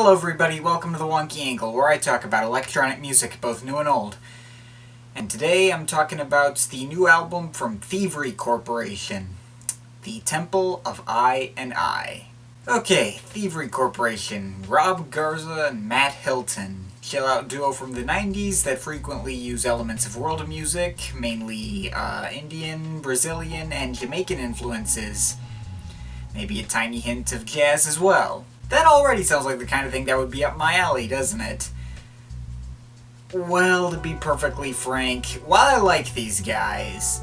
Hello everybody, welcome to the Wonky Angle, where I talk about electronic music, both new and old. And today I'm talking about the new album from Thievery Corporation, The Temple of Annnd. Okay, Thievery Corporation, Rob Garza and Matt Hilton. Chill-out duo from the 90s that frequently use elements of world music, mainly Indian, Brazilian, and Jamaican influences. Maybe a tiny hint of jazz as well. That already sounds like the kind of thing that would be up my alley, doesn't it? Well, to be perfectly frank, while I like these guys,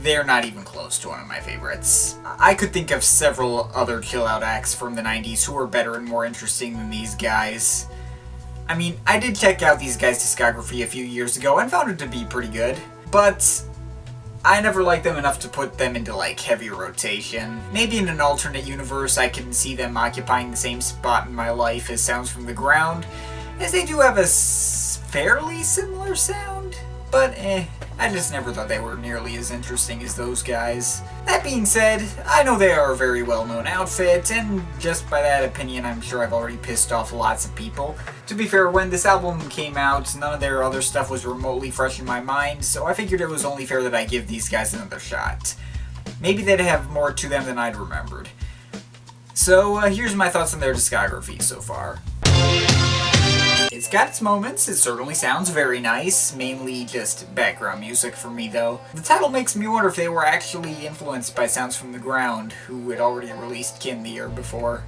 they're not even close to one of my favorites. I could think of several other chill-out acts from the 90s who are better and more interesting than these guys. I mean, I did check out these guys' discography a few years ago and found it to be pretty good, but I never liked them enough to put them into, heavy rotation. Maybe in an alternate universe I can see them occupying the same spot in my life as Sounds from the Ground, as they do have a fairly similar sound. But I just never thought they were nearly as interesting as those guys. That being said, I know they are a very well-known outfit, and just by that opinion I'm sure I've already pissed off lots of people. To be fair, when this album came out, none of their other stuff was remotely fresh in my mind, so I figured it was only fair that I give these guys another shot. Maybe they'd have more to them than I'd remembered. So here's my thoughts on their discography so far. It's got its moments, it certainly sounds very nice, mainly just background music for me though. The title makes me wonder if they were actually influenced by Sounds from the Ground, who had already released Kin the year before.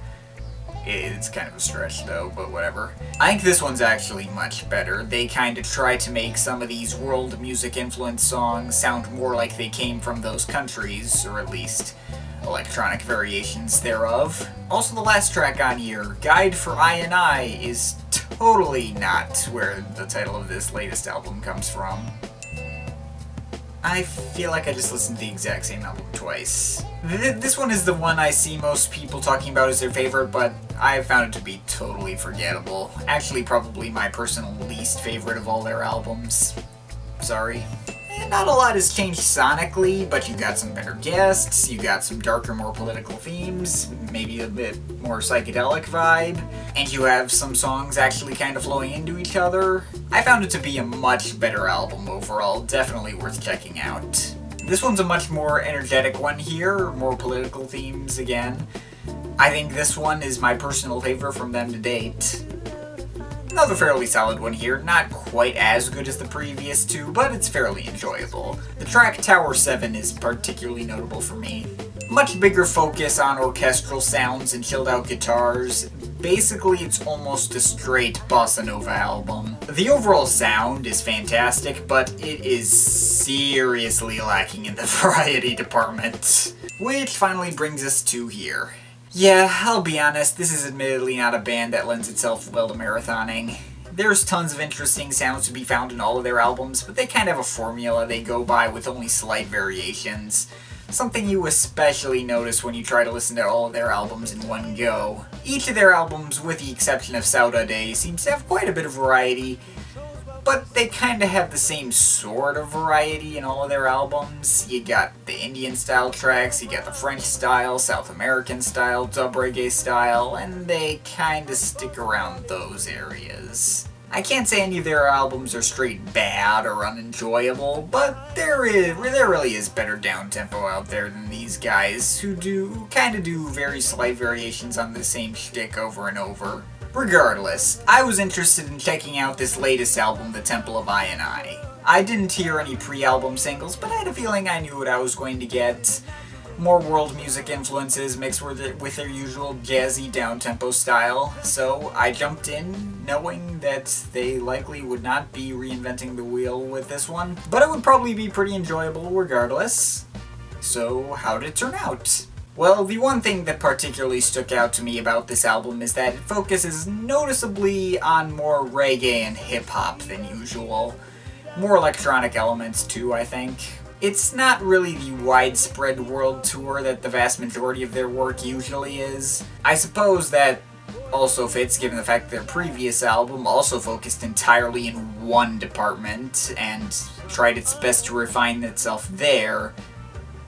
It's kind of a stretch though, but whatever. I think this one's actually much better. They kind of try to make some of these world music influenced songs sound more like they came from those countries, or at least electronic variations thereof. Also, the last track on here, Guide for Annnd, is totally not where the title of this latest album comes from. I feel like I just listened to the exact same album twice. This one is the one I see most people talking about as their favorite, but I found it to be totally forgettable. Actually, probably my personal least favorite of all their albums. Sorry. Not a lot has changed sonically, but you got some better guests, you got some darker, more political themes, maybe a bit more psychedelic vibe, and you have some songs actually kind of flowing into each other. I found it to be a much better album overall, definitely worth checking out. This one's a much more energetic one here, more political themes again. I think this one is my personal favorite from them to date. Another fairly solid one here, not quite as good as the previous two, but it's fairly enjoyable. The track Tower 7 is particularly notable for me. Much bigger focus on orchestral sounds and chilled out guitars. Basically, it's almost a straight bossa nova album. The overall sound is fantastic, but it is seriously lacking in the variety department. Which finally brings us to here. Yeah, I'll be honest, this is admittedly not a band that lends itself well to marathoning. There's tons of interesting sounds to be found in all of their albums, but they kind of have a formula they go by with only slight variations. Something you especially notice when you try to listen to all of their albums in one go. Each of their albums, with the exception of Sauda Day, seems to have quite a bit of variety, but they kind of have the same sort of variety in all of their albums. You got the Indian style tracks, you got the French style, South American style, dub reggae style, and they kind of stick around those areas. I can't say any of their albums are straight bad or unenjoyable, but there really is better down-tempo out there than these guys, who kind of do very slight variations on the same shtick over and over. Regardless, I was interested in checking out this latest album, The Temple of Annnd. I didn't hear any pre-album singles, but I had a feeling I knew what I was going to get. More world music influences mixed with their usual jazzy down-tempo style, so I jumped in knowing that they likely would not be reinventing the wheel with this one, but it would probably be pretty enjoyable regardless. So how did it turn out? Well, the one thing that particularly stuck out to me about this album is that it focuses noticeably on more reggae and hip-hop than usual. More electronic elements too, I think. It's not really the widespread world tour that the vast majority of their work usually is. I suppose that also fits given the fact that their previous album also focused entirely in one department and tried its best to refine itself there.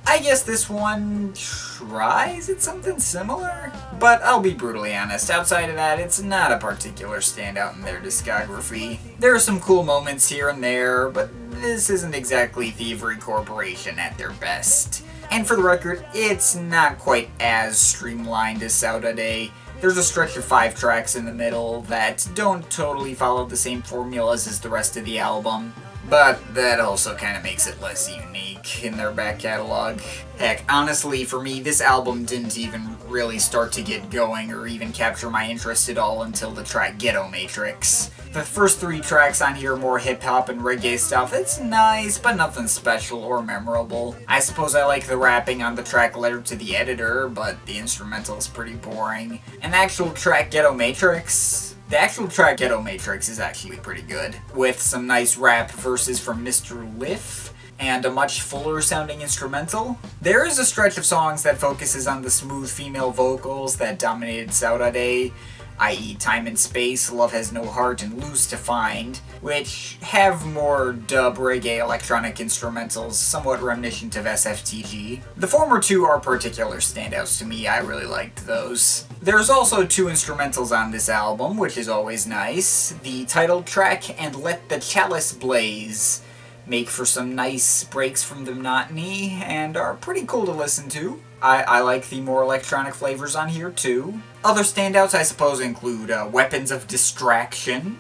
I guess this one tries at something similar? But I'll be brutally honest, outside of that, it's not a particular standout in their discography. There are some cool moments here and there, but this isn't exactly Thievery Corporation at their best. And for the record, it's not quite as streamlined as Saturday. There's a stretch of 5 tracks in the middle that don't totally follow the same formulas as the rest of the album, but that also kind of makes it less unique in their back catalog. Heck, honestly, for me, this album didn't even really start to get going or even capture my interest at all until the track Ghetto Matrix. The first 3 tracks on here are more hip-hop and reggae stuff. It's nice, but nothing special or memorable. I suppose I like the rapping on the track Letter to the Editor, but the instrumental is pretty boring. And the actual track Ghetto Matrix is actually pretty good, with some nice rap verses from Mr. Liff, and a much fuller sounding instrumental. There is a stretch of songs that focuses on the smooth female vocals that dominated Saturday, i.e. Time and Space, Love Has No Heart, and Lose to Find, which have more dub reggae electronic instrumentals, somewhat reminiscent of SFTG. The former 2 are particular standouts to me, I really liked those. There's also 2 instrumentals on this album, which is always nice. The title track and Let the Chalice Blaze make for some nice breaks from the monotony, and are pretty cool to listen to. I like the more electronic flavors on here too. Other standouts I suppose include Weapons of Distraction,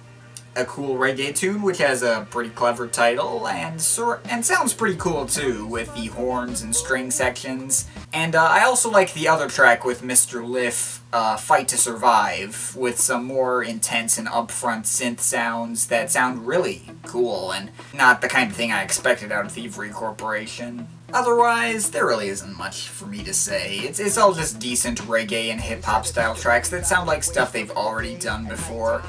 a cool reggae tune which has a pretty clever title and sounds pretty cool too with the horns and string sections. And I also like the other track with Mr. Liff, Fight to Survive, with some more intense and upfront synth sounds that sound really cool and not the kind of thing I expected out of Thievery Corporation. Otherwise, there really isn't much for me to say. It's all just decent reggae and hip-hop style tracks that sound like stuff they've already done before.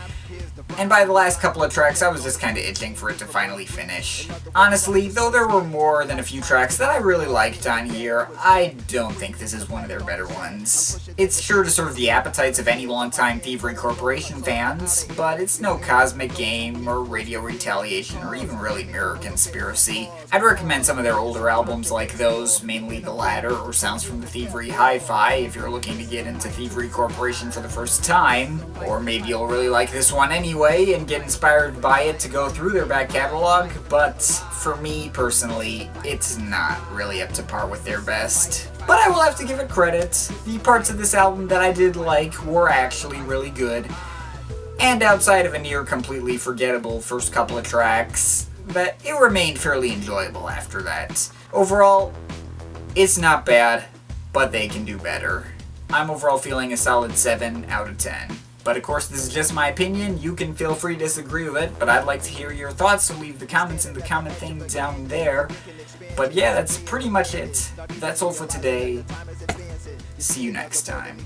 And by the last couple of tracks, I was just kinda itching for it to finally finish. Honestly, though there were more than a few tracks that I really liked on here, I don't think this is one of their better ones. It's sure to serve the appetites of any longtime Thievery Corporation fans, but it's no Cosmic Game, or Radio Retaliation, or even really Mirror Conspiracy. I'd recommend some of their older albums like those, mainly the latter, or Sounds from the Thievery Hi-Fi, if you're looking to get into Thievery Corporation for the first time, or maybe you'll really like this one anyway and get inspired by it to go through their back catalog, but for me personally, it's not really up to par with their best. But I will have to give it credit. The parts of this album that I did like were actually really good, and outside of a near completely forgettable first couple of tracks, but it remained fairly enjoyable after that. Overall, it's not bad, but they can do better. I'm overall feeling a solid 7 out of 10. But of course, this is just my opinion. You can feel free to disagree with it, but I'd like to hear your thoughts, so leave the comments in the comment thing down there. But yeah, that's pretty much it. That's all for today. See you next time.